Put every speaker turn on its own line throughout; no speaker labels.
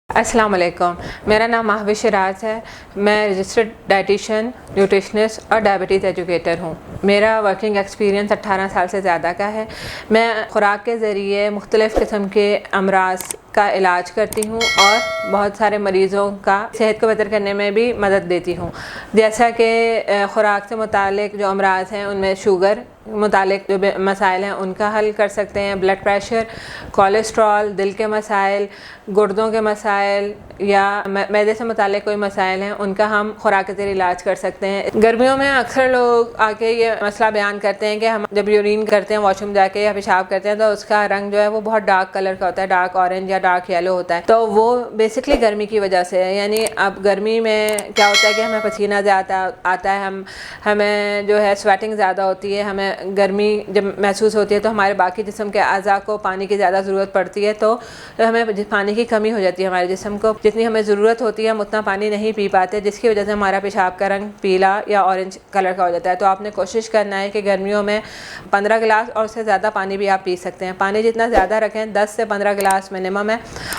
السلام علیکم، میرا نام مہوش راز ہے۔ میں رجسٹرڈ ڈائٹیشین، نیوٹریشنسٹ اور ڈائبٹیز ایجوکیٹر ہوں۔ میرا ورکنگ ایکسپیرینس 18 سال سے زیادہ کا ہے۔ میں خوراک کے ذریعے مختلف قسم کے امراض کا علاج کرتی ہوں اور بہت سارے مریضوں کا صحت کو بہتر کرنے میں بھی مدد دیتی ہوں، جیسا کہ خوراک سے متعلق جو امراض ہیں ان میں شوگر متعلق جو مسائل ہیں ان کا حل کر سکتے ہیں، بلڈ پریشر، کولیسٹرول، دل کے مسائل، گردوں کے مسائل یا معدے سے متعلق کوئی مسائل ہیں ان کا ہم خوراک کے ذریعے علاج کر سکتے ہیں۔ گرمیوں میں اکثر لوگ آ کے یہ مسئلہ بیان کرتے ہیں کہ ہم جب یورین کرتے ہیں، واش روم جا کے یا پیشاب کرتے ہیں تو اس کا رنگ جو ہے وہ بہت ڈارک کلر کا ہوتا ہے، ڈارک اورنج یا ڈارک یلو ہوتا ہے، تو وہ بیسکلی گرمی کی وجہ سے ہے۔ یعنی اب گرمی میں کیا ہوتا ہے کہ ہمیں پسینہ زیادہ آتا ہے، ہمیں جو ہے سویٹنگ زیادہ ہوتی ہے، ہمیں گرمی جب محسوس ہوتی ہے تو ہمارے باقی جسم کے اعضاء کو پانی کی زیادہ ضرورت پڑتی ہے، تو ہمیں پانی کی کمی ہو جاتی ہے۔ ہمارے جسم کو جتنی ہمیں ضرورت ہوتی ہے ہم اتنا پانی نہیں پی پاتے، جس کی وجہ سے ہمارا پیشاب کا رنگ پیلا یا اورنج کلر کا ہو جاتا ہے۔ تو آپ نے کوشش کرنا ہے کہ گرمیوں میں 15 گلاس اور اس سے زیادہ پانی بھی آپ پی سکتے ہیں۔ پانی جتنا زیادہ رکھیں، 10 سے 15 گلاس منیمم ہے،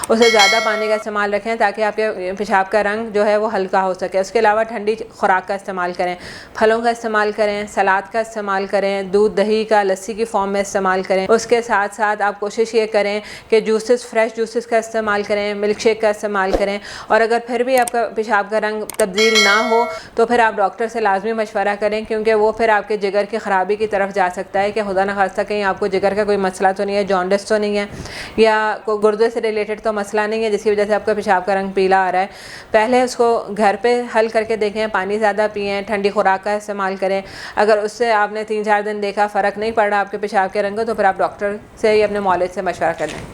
اس سے زیادہ پانی کا استعمال رکھیں تاکہ آپ کے پیشاب کا رنگ جو ہے وہ ہلکا ہو سکے۔ اس کے علاوہ ٹھنڈی خوراک کا استعمال کریں، پھلوں کا استعمال کریں، سلاد کا استعمال کریں، دودھ دہی کا لسی کی فارم میں استعمال کریں۔ اس کے ساتھ ساتھ آپ کوشش یہ کریں کہ جوسز، فریش جوسز کا استعمال کریں، ملک شیک کا استعمال کریں، اور اگر پھر بھی آپ کا پیشاب کا رنگ تبدیل نہ ہو تو پھر آپ ڈاکٹر سے لازمی مشورہ کریں، کیونکہ وہ پھر آپ کے جگر کی خرابی کی طرف جا سکتا ہے کہ خدا نخواستہ کہیں آپ کو جگر کا کوئی مسئلہ تو نہیں ہے، جانڈس تو نہیں ہے یا کوئی گردے سے ریلیٹڈ تو مسئلہ نہیں ہے جس کی وجہ سے آپ کا پیشاب کا رنگ پیلا آ رہا ہے۔ پہلے اس کو گھر پہ حل کر کے دیکھیں، پانی زیادہ پئیں، ٹھنڈی خوراک کا استعمال کریں۔ اگر اس سے آپ نے 3-4 دن دیکھا فرق نہیں پڑ رہا آپ کے پیشاب کے رنگ کو، تو پھر آپ ڈاکٹر سے یا اپنے معالج سے مشورہ کر لیں۔